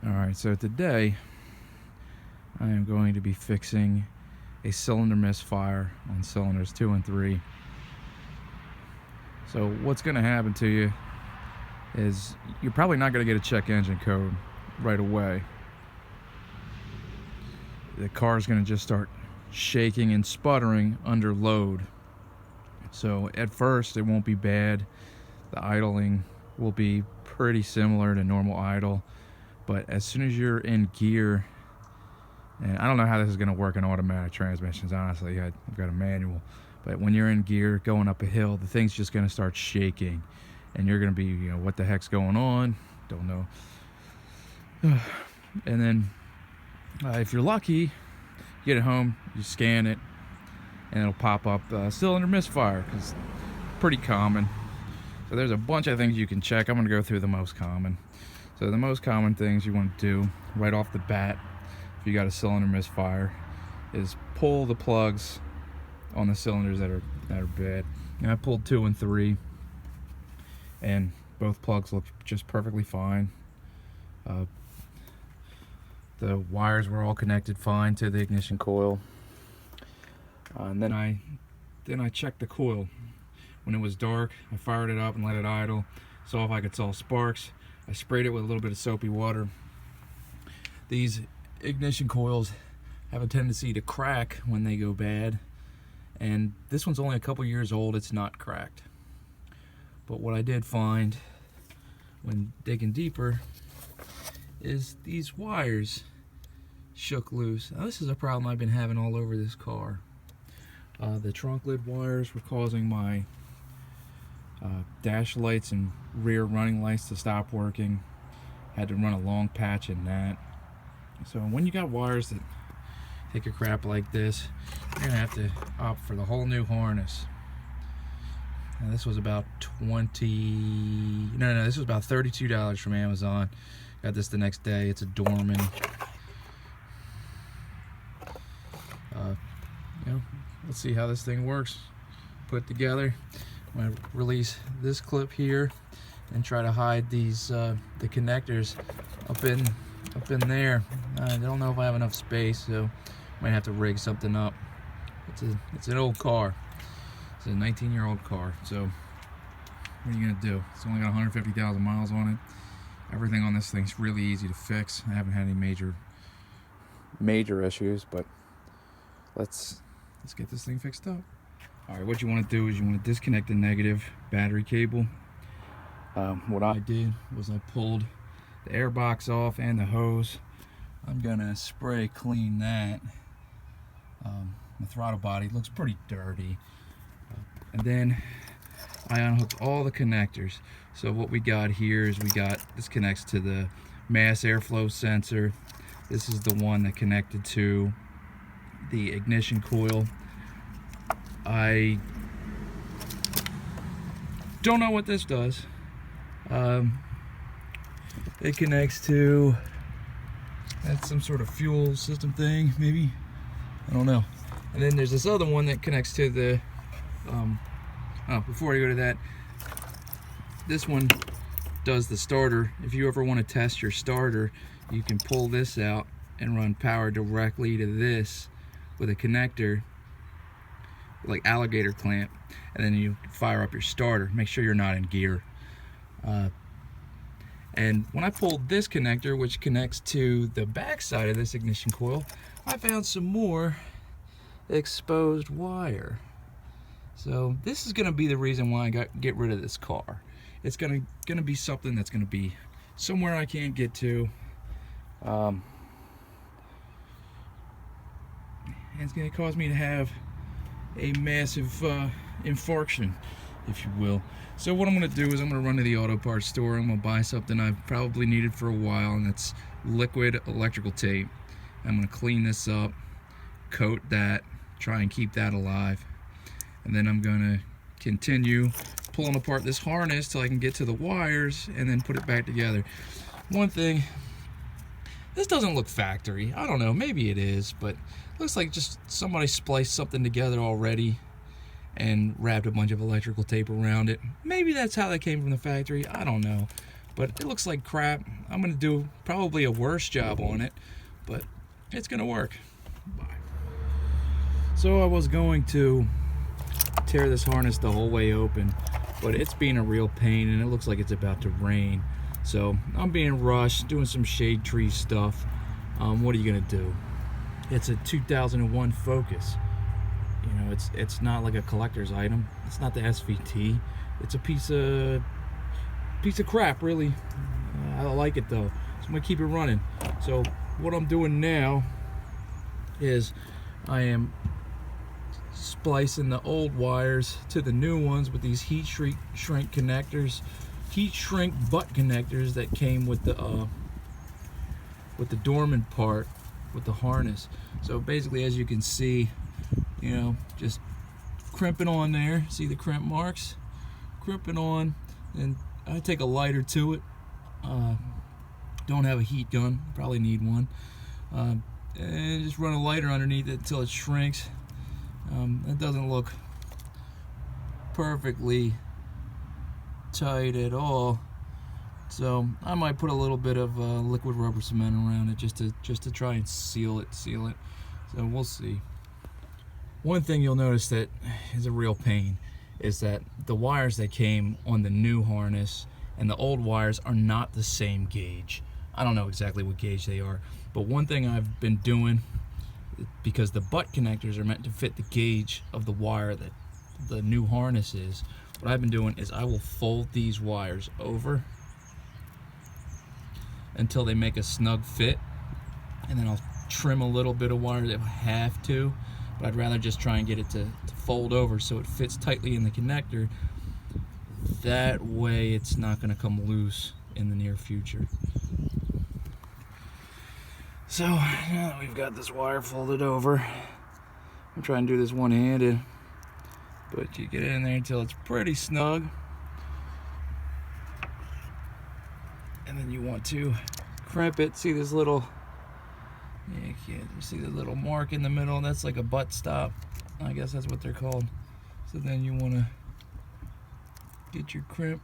Alright, so today I am going to be fixing a cylinder misfire on cylinders 2 and 3. So what's going to happen to you is you're probably not going to get a check engine code right away. The car is going to just start shaking and sputtering under load. So at first it won't be bad. The idling will be pretty similar to normal idle. But as soon as you're in gear, and I don't know how this is going to work in automatic transmissions, honestly, I've got a manual, but when you're in gear going up a hill, the thing's just going to start shaking, and you're going to be, what the heck's going on? Don't know. And then, if you're lucky, you get it home, you scan it, and it'll pop up cylinder misfire, because pretty common. So there's a bunch of things you can check. I'm going to go through the most common. So the most common things you want to do right off the bat, if you got a cylinder misfire, is pull the plugs on the cylinders that are bad. And I pulled 2 and 3, and both plugs look just perfectly fine. The wires were all connected fine to the ignition coil. And then I checked the coil. When it was dark, I fired it up and let it idle. Saw if I could saw sparks. I sprayed it with a little bit of soapy water. These ignition coils have a tendency to crack when they go bad, and this one's only a couple years old. It's not cracked. But what I did find when digging deeper is these wires shook loose. Now, this is a problem I've been having all over this car. The trunk lid wires were causing my dash lights and rear running lights to stop working. Had to run a long patch in that. So when you got wires that take a crap like this, you're gonna have to opt for the whole new harness. Now this was about this was about $32 from Amazon. Got this the next day. It's a Dorman. Let's see how this thing works put together. I'm going to release this clip here and try to hide these the connectors up in there. I don't know if I have enough space, so I might have to rig something up. It's an old car. It's a 19-year-old car. So what are you gonna do? It's only got 150,000 miles on it. Everything on this thing's really easy to fix. I haven't had any major issues, but let's get this thing fixed up. Alright, what you want to do is you want to disconnect the negative battery cable. What I did was I pulled the air box off and the hose. I'm gonna spray clean that. The throttle body looks pretty dirty. And then I unhooked all the connectors. So what we got here is this connects to the mass airflow sensor. This is the one that connected to the ignition coil. I don't know what this does. It connects to, that's some sort of fuel system thing, maybe. I don't know. And then there's this other one that connects to the, before I go to that, this one does the starter. If you ever want to test your starter, you can pull this out and run power directly to this with a connector, like alligator clamp, and then you fire up your starter. Make sure you're not in gear. And when I pulled this connector, which connects to the back side of this ignition coil, I found some more exposed wire. So this is gonna be the reason why I get rid of this car. It's gonna be something that's gonna be somewhere I can't get to. And it's gonna cause me to have a massive infarction, if you will. So what I'm going to do is I'm going to run to the auto parts store. I'm going to buy something I've probably needed for a while, and that's liquid electrical tape. I'm going to clean this up, coat that, try and keep that alive, and then I'm going to continue pulling apart this harness till I can get to the wires and then put it back together. One thing, this doesn't look factory. I don't know, maybe it is, but it looks like just somebody spliced something together already and wrapped a bunch of electrical tape around it. Maybe that's how that came from the factory. I don't know. but it looks like crap. I'm gonna do probably a worse job on it, but it's gonna work. Bye. So I was going to tear this harness the whole way open, but it's being a real pain and it looks like it's about to rain. So I'm being rushed, doing some shade tree stuff. What are you gonna do? It's a 2001 Focus. You know, it's not like a collector's item. It's not the SVT. It's a piece of crap, really. I like it though, so I'm gonna keep it running. So what I'm doing now is I am splicing the old wires to the new ones with these heat shrink connectors, heat shrink butt connectors that came with the dormant part with the harness. So basically, as you can see, you know, just crimping on there. See the crimp marks? Crimping on, and I take a lighter to it. Don't have a heat gun, probably need one. And just run a lighter underneath it until it shrinks. It doesn't look perfectly tight at all, so I might put a little bit of liquid rubber cement around it just to try and seal it. So we'll see. One thing you'll notice that is a real pain is that the wires that came on the new harness and the old wires are not the same gauge. I don't know exactly what gauge they are, but one thing I've been doing, because the butt connectors are meant to fit the gauge of the wire that the new harness is, what I've been doing is I will fold these wires over until they make a snug fit, and then I'll trim a little bit of wire if I have to, but I'd rather just try and get it to fold over so it fits tightly in the connector. That way it's not going to come loose in the near future. So now that we've got this wire folded over, I'm trying to do this one-handed, but you get it in there until it's pretty snug, and then you want to crimp it. See this little, you see the little mark in the middle? That's like a butt stop. I guess that's what they're called. So then you want to get your crimp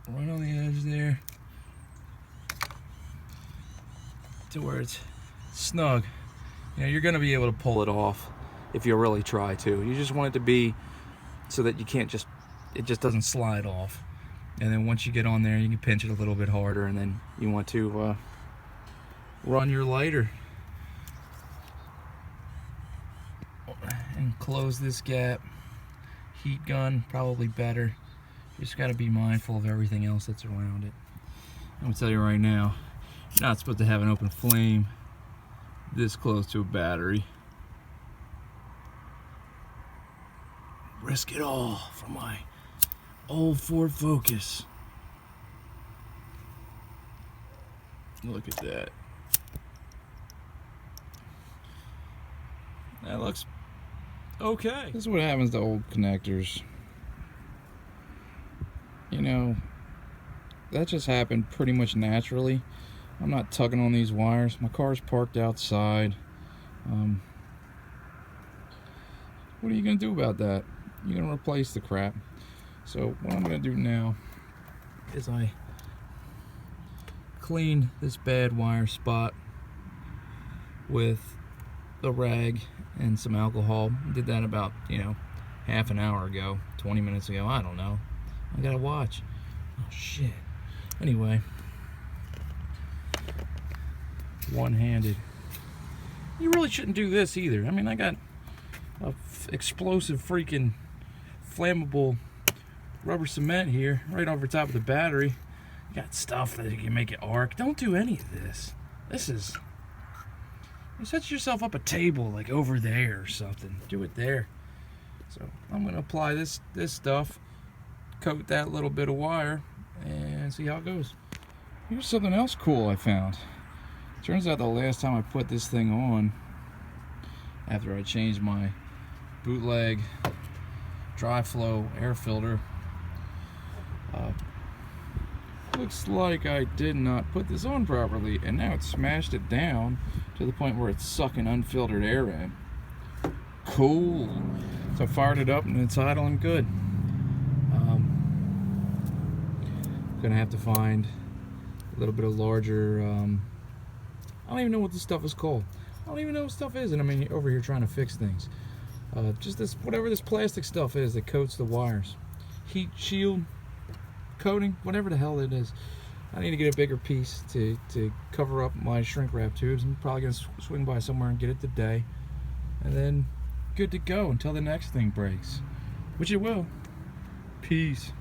right on the edge there to where it's snug. You know, you're going to be able to pull it off if you really try to. You just want it to be so that you can't it just doesn't slide off. And then once you get on there, you can pinch it a little bit harder, and then you want to run your lighter and close this gap. Heat gun, probably better. You just got to be mindful of everything else that's around it. I'm going to tell you right now, you're not supposed to have an open flame this close to a battery. Risk it all for my old Ford Focus. Look at that. That looks okay. This is what happens to old connectors. You know, that just happened pretty much naturally. I'm not tugging on these wires. My car's parked outside. What are you going to do about that? You're going to replace the crap. So what I'm going to do now is I clean this bad wire spot with a rag and some alcohol. Did that about, half an hour ago, 20 minutes ago, I don't know. I gotta watch. Oh shit. Anyway, one-handed. You really shouldn't do this either. I mean, I got a explosive freaking flammable rubber cement here right over top of the battery. You got stuff that can make it arc. Don't do any of this. You set yourself up a table like over there or something. Do it there. So I'm gonna apply this stuff, coat that little bit of wire, and see how it goes. Here's something else cool I found. Turns out the last time I put this thing on, after I changed my bootleg dry flow air filter, looks like I did not put this on properly, and now it's smashed it down to the point where it's sucking unfiltered air in. Cool. So I fired it up and it's idling good. Gonna have to find a little bit of larger, I don't even know what this stuff is called. I don't even know what stuff is, and I'm over here trying to fix things. Just this, whatever this plastic stuff is that coats the wires. Heat shield coating, whatever the hell it is. I need to get a bigger piece to cover up my shrink wrap tubes. I'm probably gonna swing by somewhere and get it today, and then good to go until the next thing breaks, which it will. Peace.